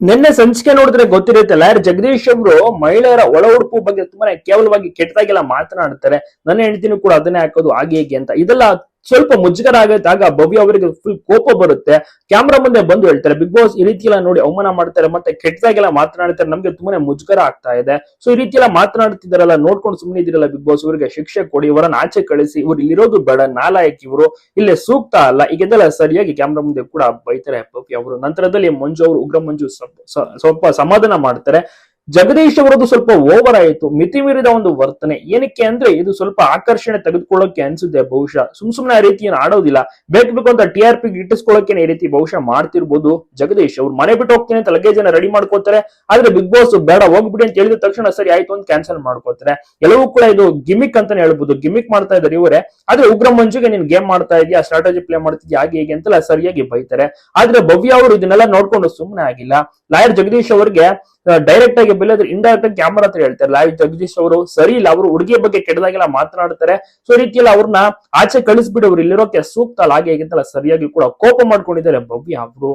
ನಿನ್ನೆ ಸಂಚಿಕೆ ನೋಡಿದ್ರೆ ಗೊತ್ತಿರುತ್ತೆ ಲಾಯರ್ ಜಗದೀಶ್ ಅವರು ಮಹಿಳೆಯರ ಒಳ ಉಡುಪು ಬಗ್ಗೆ ತುಂಬಾನೇ ಕೇವಲವಾಗಿ ಕೆಟ್ಟದಾಗೆಲ್ಲ ಮಾತನಾಡ್ತಾರೆ. ನನ್ನ ಹೆಂಡತಿನೂ ಕೂಡ ಅದನ್ನೇ ಹಾಕೋದು ಹಾಗೆ ಹೀಗೆ ಅಂತ. ಇದೆಲ್ಲ ಸ್ವಲ್ಪ ಮುಜುಗರ ಆಗ ಭವ್ಯ ಅವರಿಗೆ ಫುಲ್ ಕೋಪ ಬರುತ್ತೆ. ಕ್ಯಾಮ್ರಾ ಮುಂದೆ ಬಂದು ಹೇಳ್ತಾರೆ, ಬಿಗ್ ಬಾಸ್ ಈ ರೀತಿ ಎಲ್ಲ ನೋಡಿ ಅವಮಾನ ಮಾಡ್ತಾರೆ, ಮತ್ತೆ ಕೆಟ್ಟದಾಗೆಲ್ಲ ಮಾತನಾಡ್ತಾರೆ, ನಮ್ಗೆ ತುಂಬಾನೇ ಮುಜುಗರ ಆಗ್ತಾ ಇದೆ. ಸೊ ಈ ರೀತಿ ಎಲ್ಲ ಮಾತನಾಡ್ತಿದಾರಲ್ಲ, ನೋಡ್ಕೊಂಡು ಸುಮ್ಮನೆ ಇದಿರಲ್ಲ ಬಿಗ್ ಬಾಸ್, ಇವರಿಗೆ ಶಿಕ್ಷೆ ಕೊಡಿ, ಇವರನ್ನ ಆಚೆ ಕಳಿಸಿ, ಇವ್ರು ಇಲ್ಲಿರೋದು ಬೇಡ, ನಾಲಾಯಕ್ ಇವರು, ಇಲ್ಲೇ ಸೂಕ್ತ ಅಲ್ಲ, ಈಗೆಲ್ಲ ಸರಿಯಾಗಿ ಕ್ಯಾಮ್ರಾ ಮುಂದೆ ಕೂಡ ಬೈತಾರೆ ಭವ್ಯ ಅವರು. ನಂತರದಲ್ಲಿ ಮಂಜು ಅವರು, ಉಗ್ರ ಮಂಜು ಸ್ವಲ್ಪ ಸಮಾಧಾನ ಮಾಡ್ತಾರೆ. ಜಗದೀಶ್ ಅವರದ್ದು ಸ್ವಲ್ಪ ಓವರ್ ಆಯಿತು, ಮಿತಿ ಮೀರಿದ ಒಂದು ವರ್ತನೆ. ಏನಕ್ಕೆ ಅಂದ್ರೆ ಇದು ಸ್ವಲ್ಪ ಆಕರ್ಷಣೆ ತೆಗೆದುಕೊಳ್ಳೋಕೆ ಅನ್ಸುತ್ತೆ ಬಹುಶಃ. ಸುಮ್ನೆ ಆ ರೀತಿ ಏನು ಆಡೋದಿಲ್ಲ, ಬೇಕು ಅಂತ TRP ಗಿಟ್ಟಿಸ್ಕೊಳ್ಳೋಕೆ ಈ ರೀತಿ ಬಹುಶಃ ಮಾಡ್ತಿರ್ಬೋದು ಜಗದೀಶ್ ಅವ್ರು. ಮನೆ ಬಿಟ್ಟು ಹೋಗ್ತೀನಿ ಅಂತ ಲಗೇಜ್ ಅನ್ನ ರೆಡಿ ಮಾಡ್ಕೋತಾರೆ, ಆದ್ರೆ ಬಿಗ್ ಬಾಸ್ ಬೇಡ ಹೋಗ್ಬಿಡಿ ಅಂತ ಹೇಳಿದ ತಕ್ಷಣ ಸರಿ ಆಯ್ತು ಅಂತ ಕ್ಯಾನ್ಸಲ್ ಮಾಡ್ಕೋತಾರೆ. ಎಲ್ಲವೂ ಕೂಡ ಇದು ಗಿಮಿಕ್ ಅಂತಾನೆ ಹೇಳ್ಬೋದು, ಗಿಮಿಕ್ ಮಾಡ್ತಾ ಇದಾರೆ ಇವರೇ. ಆದ್ರೆ ಉಗ್ರ ಮಂಜುಗೆ ನೀನ್ ಗೇಮ್ ಮಾಡ್ತಾ ಇದೀಯಾ, ಸ್ಟ್ರಾಟಜಿ ಪ್ಲೇ ಮಾಡ್ತಿದ್ಯಾ, ಹಾಗೆ ಹೀಗೆ ಅಂತೆಲ್ಲ ಸರಿಯಾಗಿ ಬೈತಾರೆ. ಆದ್ರೆ ಭವ್ಯ ಅವರು ಇದನ್ನೆಲ್ಲ ನೋಡ್ಕೊಂಡು ಸುಮ್ಮನೆ ಆಗಿಲ್ಲ. ಲಾಯರ್ ಜಗದೀಶ್ ಅವರಿಗೆ ಡೈರೆಕ್ಟ್ ಆಗಿ ಬೆಳೆದ್ರೆ ಇಂಡೈರೆಕ್ಟ್ ಆಗಿ ಕ್ಯಾಮರಾ ಹತ್ರ ಹೇಳ್ತಾರೆ, ಲಾಯರ್ ಜಗದೀಶ್ ಅವರು ಸರಿ ಇಲ್ಲ, ಅವರು ಹುಡುಗಿಯ ಬಗ್ಗೆ ಕೆಟ್ಟದಾಗೆಲ್ಲ ಮಾತನಾಡ್ತಾರೆ, ಸೊ ಈ ರೀತಿಯಲ್ಲ ಅವ್ರನ್ನ ಆಚೆ ಕಳಿಸ್ಬಿಡಿ, ಅವ್ರು ಇಲ್ಲಿರೋಕೆ ಸೂಕ್ತ ಅಲ್ಲ, ಹಾಗೆ ಹೀಗೆ ಅಂತೆಲ್ಲ ಸರಿಯಾಗಿ ಕೂಡ ಕೋಪ ಮಾಡ್ಕೊಂಡಿದ್ದಾರೆ ಭವ್ಯ ಅವರು.